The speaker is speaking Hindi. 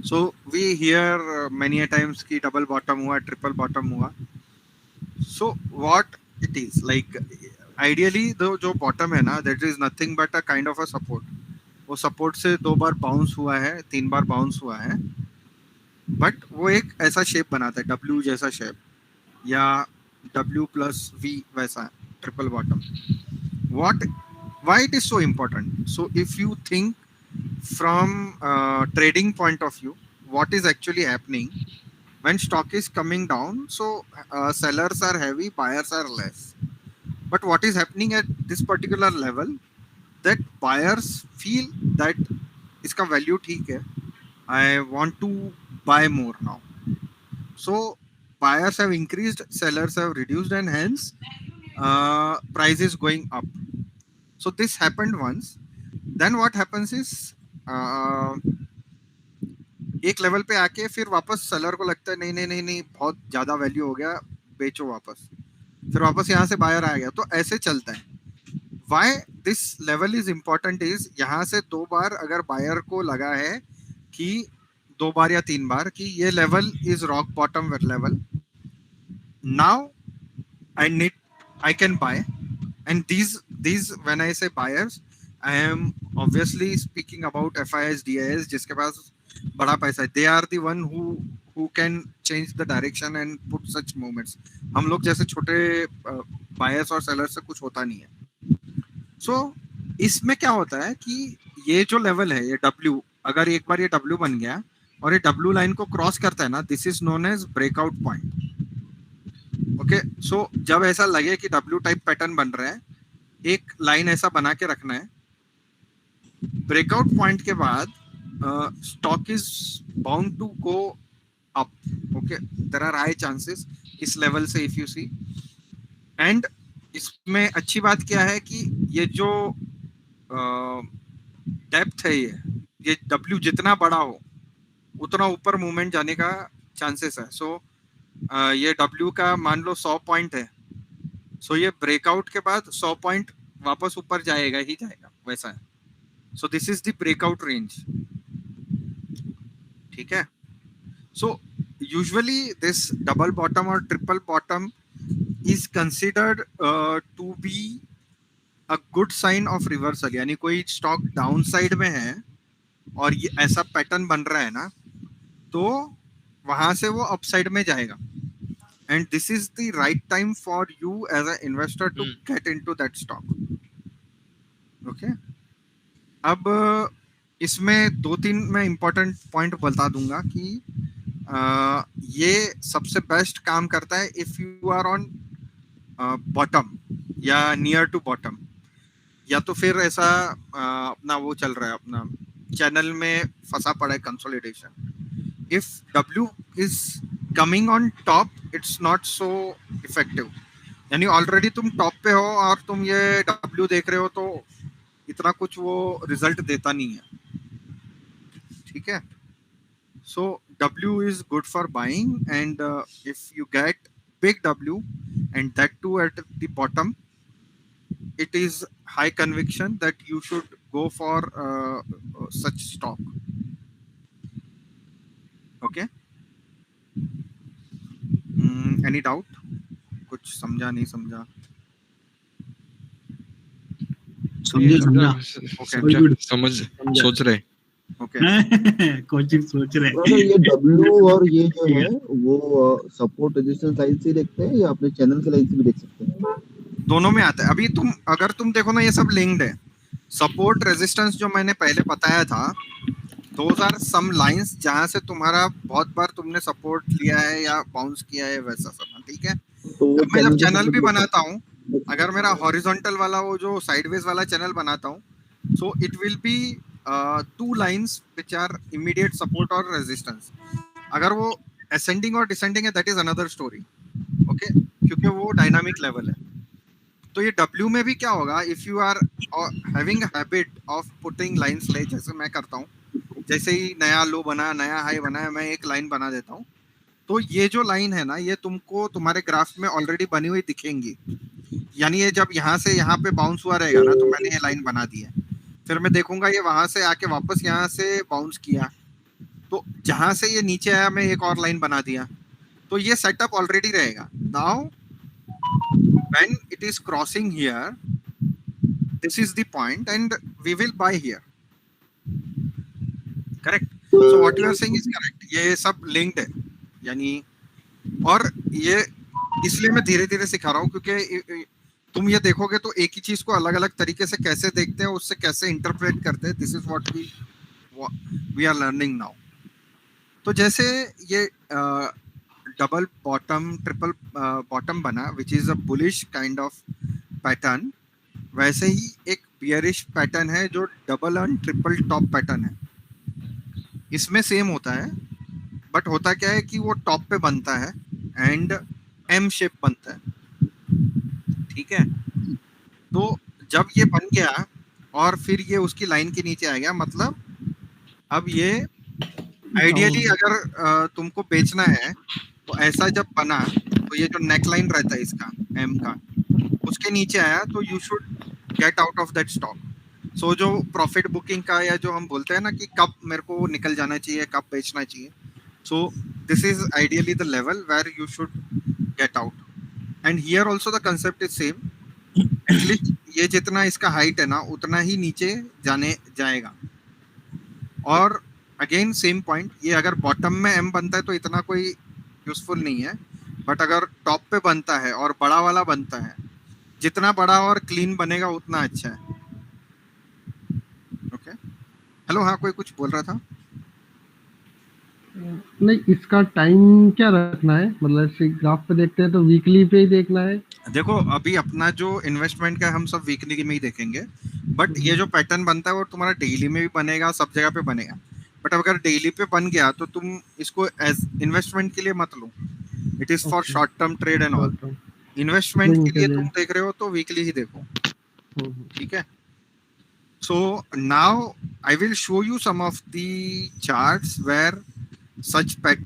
So we hear many a times कि double bottom हुआ, triple bottom हुआ. So what it is like, ideally जो bottom है ना, that is nothing but a kind of a support. वो support से 2 बार bounce हुआ है, 3 बार bounce हुआ है, but वो एक ऐसा shape बनाता है, W जैसा shape या W plus V वैसा triple bottom. What, why it is so important? So if you think from trading point of view, what is actually happening when stock is coming down? So sellers are heavy, buyers are less. But what is happening at this particular level, that buyers feel that iska value theek hai, I want to buy more now. So buyers have increased, sellers have reduced, and hence price is going up. So this happened once. Then what happens is uh, एक लेवल पे आके फिर वापस सेलर को लगता है नहीं नहीं नहीं नहीं बहुत ज्यादा वैल्यू हो गया, बेचो वापस, फिर वापस यहाँ से बायर आ गया, तो ऐसे चलता है. Why this level is important is, यहाँ से 2 बार अगर बायर को लगा है कि 2 बार या 3 बार कि ये level is rock bottom level, now I need, I can buy. And these when I say buyers, I am obviously speaking about FIS, DIS, जिसके पास बड़ा पैसा है. They are the one who can change the direction and put such movements. हम लोग जैसे छोटे buyers और sellers से कुछ होता नहीं है. So इसमें क्या होता है कि ये जो लेवल है, ये W, अगर एक बार ये W बन गया और ये W लाइन को क्रॉस करता है ना, this is known as breakout point. Okay, so जब ऐसा लगे कि W टाइप पैटर्न बन रहा है, एक लाइन ऐसा बना के रखना है. ब्रेकआउट पॉइंट के बाद stock is bound to go up. Okay, there are high chances इस लेवल से, इफ यू सी. एंड इसमें अच्छी बात क्या है कि ये जो डेप्थ है, ये W जितना बड़ा हो उतना ऊपर मूवमेंट जाने का चांसेस है. सो ये W का मान लो 100 पॉइंट है, सो ये ब्रेकआउट के बाद 100 पॉइंट वापस ऊपर जाएगा ही जाएगा, वैसा है. So this is the breakout range. ठीक है. So usually this double bottom और triple bottom is considered to be a good sign of reversal. यानी कोई स्टॉक डाउन साइड में है और ये ऐसा पैटर्न बन रहा है ना, तो वहां से वो अपसाइड में जाएगा. And this is the right time for you as an investor to get into that stock. Okay. अब इसमें 2-3 मैं important point बता दूंगा कि ये सबसे बेस्ट काम करता है if you are on bottom या near to bottom, या तो फिर ऐसा अपना वो चल रहा है, अपना चैनल में फंसा पड़ा है consolidation. If W is coming on top, it's not so effective. यानी ऑलरेडी तुम टॉप पे हो और तुम ये W देख रहे हो, तो इतना कुछ वो रिजल्ट देता नहीं है. ठीक है. सो W is good for buying, and if you get big W and that too at the bottom, it is high conviction that you should go for such stock. Okay. Any doubt? कुछ समझा नहीं समझा? समझ सोच रहे. कोचिंग सोच रहे. ये W और ये जो है वो सपोर्ट रेजिस्टेंस लाइन से देखते हैं या अपने चैनल के लाइन से भी देख सकते हैं? दोनों में आता है. अभी अगर तुम देखो ना, ये सब लिंक्ड है. सपोर्ट रेजिस्टेंस जो मैंने पहले बताया था, दोज आर सम लाइंस जहां से तुम्हारा बहुत बार तुमने सपोर्ट लिया है या बाउंस किया है, वैसा सब. ठीक है. तो मैं जब चैनल भी बनाता हूँ, अगर मेरा हॉरिजॉन्टल वाला वो जो साइडवेज वाला चैनल बनाता हूँ, so it will be 2 lines which are immediate support और रेजिस्टेंस. अगर वो असेंडिंग और डिसेंडिंग है, that is another story. Okay, क्योंकि वो डायनामिक लेवल है. तो ये W में भी क्या होगा, if you are having habit of putting lines, like जैसे मैं करता हूँ, जैसे ही नया लो बना, नया हाई बना, मैं एक लाइन बना देता हूँ. तो ये जो लाइन है ना, ये तुमको तुम्हारे ग्राफ में ऑलरेडी बनी हुई दिखेंगी. यानी ये जब यहाँ से यहाँ पे बाउंस हुआ रहेगा ना, तो मैंने ये लाइन बना दी है. फिर मैं देखूंगा ये वहां से आके वापस यहाँ से बाउंस किया, तो जहां से ये नीचे आया मैं एक और लाइन बना दिया, तो ये सेटअप ऑलरेडी रहेगा. Now when it is crossing here, this is the point and we will buy here. Correct. So what you are saying is correct. ये सब लिंक्ड है, यानी, और ये इसलिए मैं धीरे धीरे सिखा रहा हूँ क्योंकि तुम ये देखोगे तो एक ही चीज को अलग अलग तरीके से कैसे देखते हैं, उससे कैसे इंटरप्रेट करते हैं. This is what we are learning now. तो जैसे ये डबल बॉटम ट्रिपल बॉटम बना which is a bullish kind of pattern, वैसे ही एक बियरिश पैटर्न है जो double and triple top pattern है. इसमें सेम होता है, बट होता क्या है कि वो टॉप पे बनता है एंड एम शेप बनता है. ठीक है. तो जब ये बन गया और फिर ये उसकी लाइन के नीचे आ गया, मतलब अब ये आइडियली अगर तुमको बेचना है तो ऐसा जब बना तो ये जो नेक लाइन रहता है इसका एम का, उसके नीचे आया तो you should get out of that stock. So जो प्रॉफिट बुकिंग का या जो हम बोलते हैं ना कि कब मेरे को निकल जाना चाहिए, कब बेचना चाहिए, so this is ideally the level where you should get out. And here also the concept is same. At least ये जितना इसका हाइट है ना उतना ही नीचे जाने जाएगा. और अगेन सेम पॉइंट, ये अगर बॉटम में एम बनता है तो इतना कोई यूजफुल नहीं है, बट अगर टॉप पे बनता है और बड़ा वाला बनता है, जितना बड़ा और क्लीन बनेगा उतना अच्छा है. ओके. हेलो, हाँ कोई कुछ बोल रहा था. नहीं, इसका टाइम क्या रखना है, मतलब ऐसे ग्राफ पे देखते हैं तो वीकली पे ही देखना है. देखो अभी अपना जो इन्वेस्टमेंट का हम सब वीकली में ही देखेंगे, बट ये जो पैटर्न बनता है वो तुम्हारा डेली में भी बनेगा, सब जगह पे बनेगा. बट अगर डेली पे बन गया तो तुम इसको एज इन्वेस्टमेंट के लिए मत लो. It is for short term trade and all. Investment के लिए तुम देख रहे हो तो वीकली ही देखो. ठीक है. So now I will show you some of the charts where such pattern